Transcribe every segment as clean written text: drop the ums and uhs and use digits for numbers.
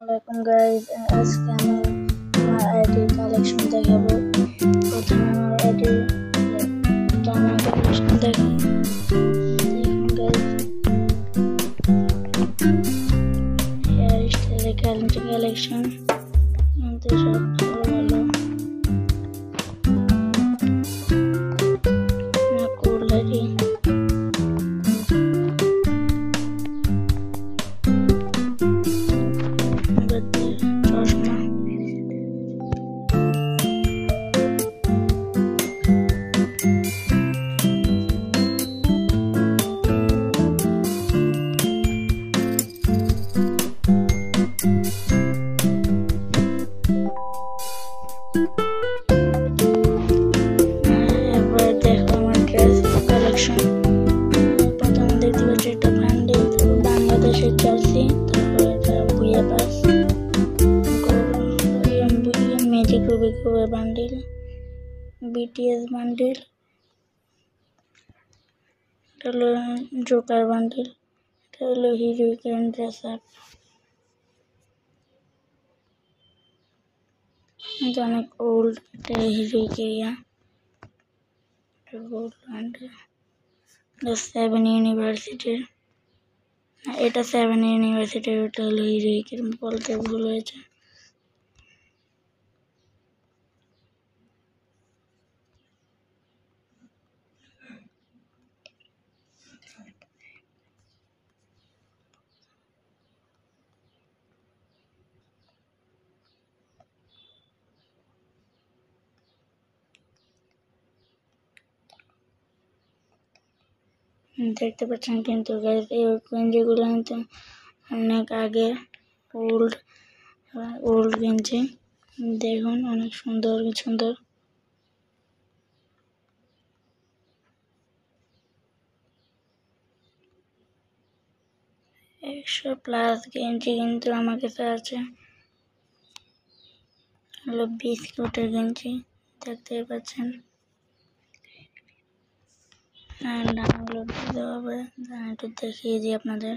Welcome guys, আজকে আমি আমার আইডি কালেকশন দেখাবো। প্রথমে আমার আইডি জামা কালেকশন দেখুন গাইস, হেয়ার স্টাইল কালেকশন কিন্তু সব ভালো কুল আইডি। বাংলাদেশের জার্সি, তারপরে এটা বুয়া পাস, ম্যাজিক রুবিকুবের বান্ডিল, বিটিএস বান্ডিল, এটা হলো জোকার বান্ডিল, এটা হলো হিরোইন ড্রেস আপ। এটা অনেক ওল্ড, এটা heroic area, gold bundle. Seven ইউনিভার্সিটির, এটা সেভেন ইউনিভার্সিটির, ওটা হলো হিরোইকের, বলতে ভুল হয়েছে। দেখতে পাচ্ছেন কিন্তু গাইস, এই গেঞ্জিগুলো কিন্তু অনেক আগে ওল্ড গেঞ্জি। দেখুন অনেক সুন্দর সুন্দর। 100+ গেঞ্জি কিন্তু আমার কাছে আছে। হলো বিস্কুটের গেঞ্জি, দেখতে পাচ্ছেন। ডাউনলোড দিতে হবে, একটু দেখিয়ে দিই আপনাদের।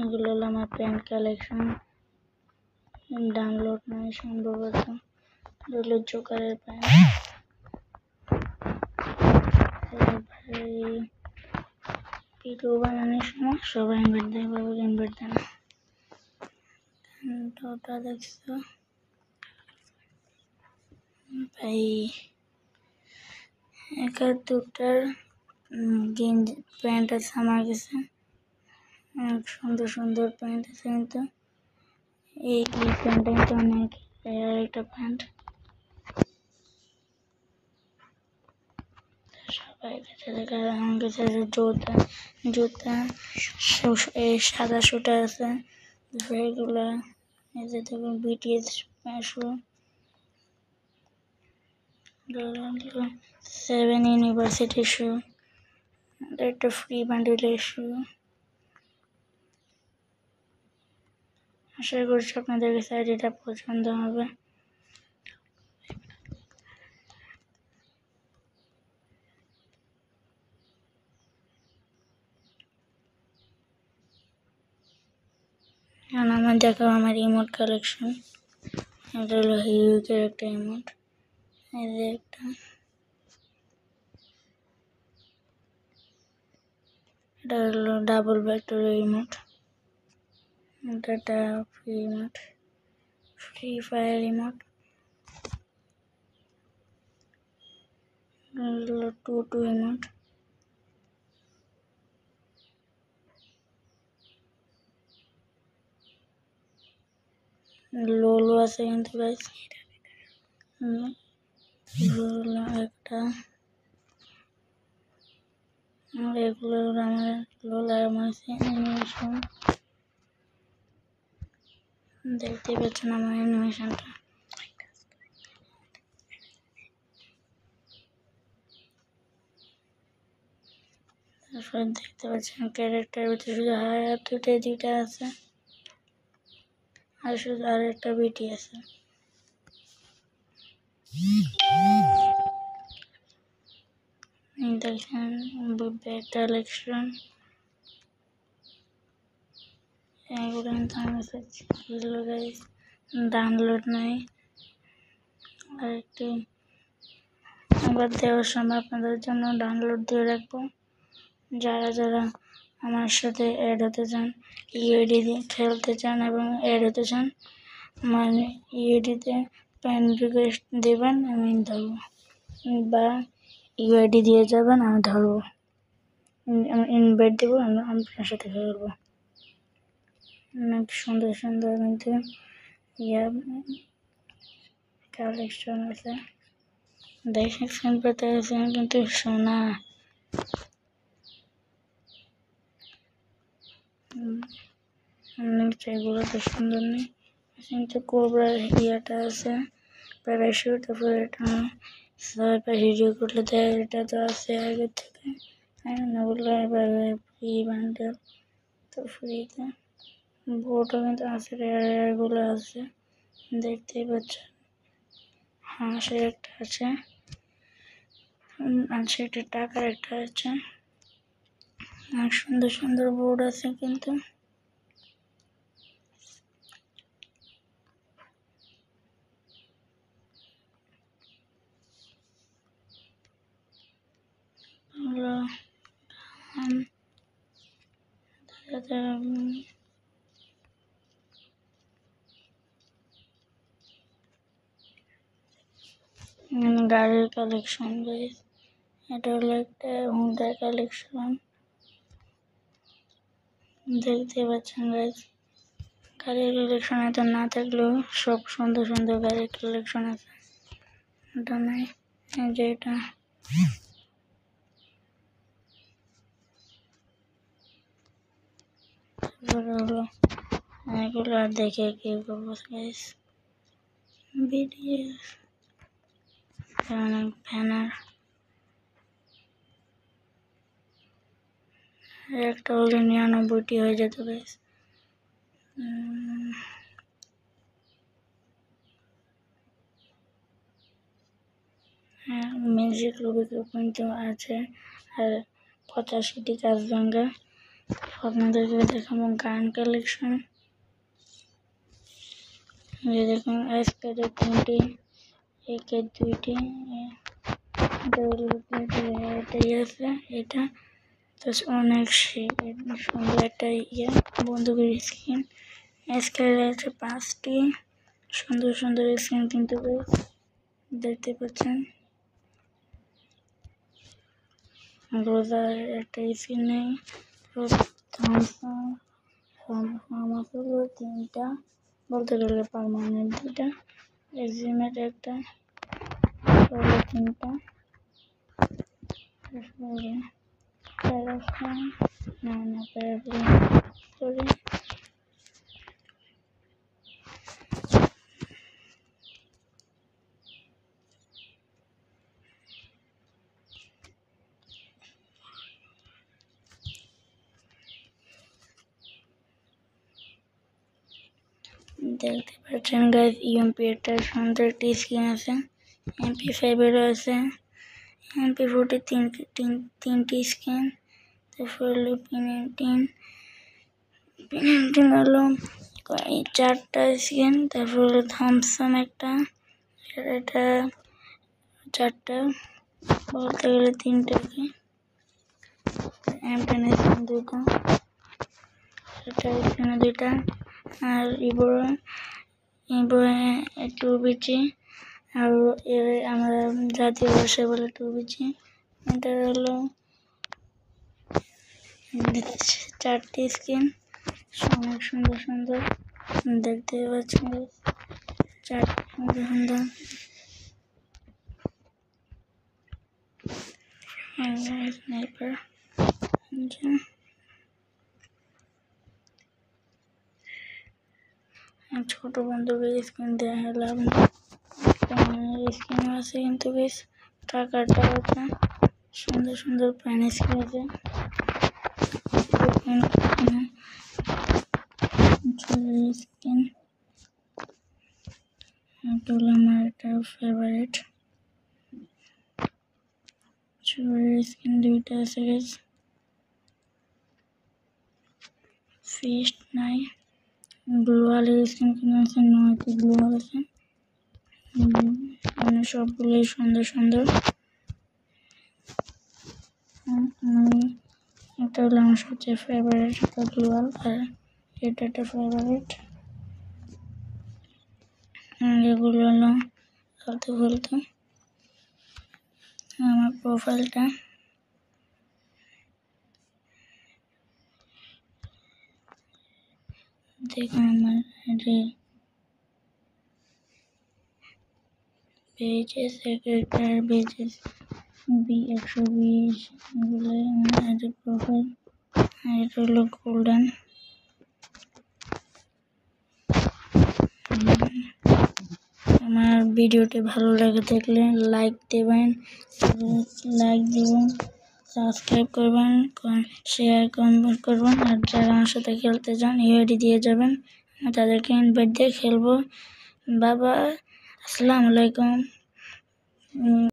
এগুলো হলো আমার প্যান্ট কালেকশন, ডাউনলোড নয় সম্ভবত। এগুলো জোকারের প্যান্ট, ভিডিও বানানোর সময় সবাই ইনভাইট দেয়, বাবু ইনভাইট দেয় না। ওটা দেখছো ভাই, 71টার গেঞ্জি প্যান্ট আছে আমার কাছে, অনেক সুন্দর সুন্দর প্যান্ট আছে কিন্তু। এই প্যান্টটা কিন্তু অনেক একটা প্যান্ট, সবাই কাছে দেখা। আমার কাছে আছে জুতা, সাদা শুটা আছে, এগুলো এই যে দেখুন বিটিএস শু, 7 ইউনিভার্সিটি শু, একটা ফ্রি বান্ডিলের শু। আশা করছি আপনাদের কাছে আইডিটা পছন্দ হবে। আমার দেখাও আমার ইমোট কালেকশন। এটা হলো হিরোইকের একটা ইমোট, এই যে একটা, এটা হলো ডাবল ভেক্টর ইমোট, এটা free emote, free fire emote, হলো 2 ইমোট, লোলো আছে কিন্তু গাইস। লোলো একটা, এগুলো আমার লোলার মাসে অ্যানিমেশন, দেখতে পাচ্ছেন আমার অ্যানিমেশনটা। তারপর দেখতে পাচ্ছেন ক্যারেক্টার ভিতরে শুধু হাত দুইটা আছে, আর শুধু আর একটা বিটি আছে। দেখেন ব্যাগ কালেকশন, এগুলো কিন্তু আমার কাছে ছিল গাইস, ডাউনলোড নাই। আর একটি আবার দেওয়ার সময় আপনাদের জন্য ডাউনলোড দিয়ে রাখবো। যারা যারা আমার সাথে অ্যাড হতে চান, ইউআইডি দিয়ে খেলতে চান এবং অ্যাড হতে চান, আমার ইউআইডিতে ফ্রেন্ড রিকোয়েস্ট দেবেন, আমি ধরবো, বা ইউআইডি দিয়ে যাবেন, আমি ধরবো, ইনভাইট দেবো, আমি আপনার সাথে খেলবো। অনেক সুন্দর সুন্দর কিন্তু কালেকশন আছে, দেখেন পেতে গেছেন কিন্তু সোনা। এগুলো তো সুন্দর নেই, কিন্তু কোবরার ইয়াটা আছে, প্যারাশুট। তারপর এটা ভিডিও করলে দেয়, এটা তো আছে আগে থেকে, ওগুলো এবার ফ্রি বান্ডেল, তো ফ্রিতে বোটও কিন্তু আছে, রেয়ারগুলো আছে, দেখতেই পাচ্ছেন। হাঁসের একটা আছে, আর সেটা টাকার একটা আছে, আর সুন্দর সুন্দর বোর্ড আছে কিন্তু। গাড়ির কালেকশন গাইস, এটা হলো একটা হুন্ডার কালেকশন, দেখতে পাচ্ছেন গাইস। গাড়ির কালেকশন এত না থাকলেও সব সুন্দর সুন্দর গাড়ির কালেকশন আছে, এটা নাই যে এটা হলো। এগুলো আর দেখে কি করবো গাইস, ভিডিও অনেক ব্যানার, একটা হলে 99টি হয়ে যেত গাইস। মিউজিক রুবিকও কিন্তু আছে, আর 85টি কাজভাঙ্গা। আপনাদেরকে দেখাবো গান কালেকশন, যে দেখুন এসকেডের 3টি, একের 2টি, এটাই আছে। এটা তো অনেক সুন্দর একটা বন্দুকের স্কিন, এসকেডের আছে 5টি, সুন্দর সুন্দর স্কিন কিন্তু দেখতে পাচ্ছেন। রোজার একটা স্কিন নেই, থামসাগুলো 3টা, বলতে গেলে পারমানেন্ট 2টা, এক্সিমেট একটা, 3টা, প্যারাফিন সরি, দেখতে পাচ্ছেন গাইস। ইউএমপি একটা সুন্দর একটি স্কিন আছে, MP5 এরও আছে, MP40 তিনটি স্কিন, তারপর হলো P19 হলো 4টা স্কিন, তারপর হলো থামসাম একটা, এটা 4টা, বলতে গেলে 3টাকে, M10 স্কিন 2টা, এটা স্কিন 2টা, আর ইবো 2BG, আর আমরা জাতীয় ভাষায় বলে 2BG। এটা হলো 4টি স্কিন, অনেক সুন্দর সুন্দর, দেখতে পাচ্ছেন 4টি সুন্দর সুন্দর। স্নাইপার ছোট বন্ধুকে স্কিন দেওয়া হলাম, স্কিন আছে কিন্তু বেশ টাকাটা সুন্দর সুন্দর প্যান স্কিন আছে। স্কিন এগুলো আমার একটা ফেভারিট। চুরির স্কিন দুইটা আছে গাইস, ফিস্ট নাই। গ্লোয়ালের স্কিন কিনে আছে, 9টি গ্লোয়াল আছে, মানে সবগুলোই সুন্দর সুন্দর। এটা হলো আমার সবচেয়ে ফেভারিট গ্লোয়াল, আর এটা একটা ফেভারিট। এগুলো হলো ফালতু ফালতু। আমার প্রোফাইলটা দেখুন, আমার পেজেস ক্যারেক্টার পেজেস B120 এগুলো আমার প্রোফাইল। আর এটা হলো গোল্ডেন। আমার ভিডিওটি ভালো লাগে থাকলে লাইক দেবেন, সাবস্ক্রাইব করবেন, শেয়ার কমেন্ট করবেন। আর যারা আমার সাথে খেলতে চান ইউআইডি দিয়ে যাবেন, তাদেরকে ইনভাইট দিয়ে খেলবো। বাবা, আসসালামু আলাইকুম।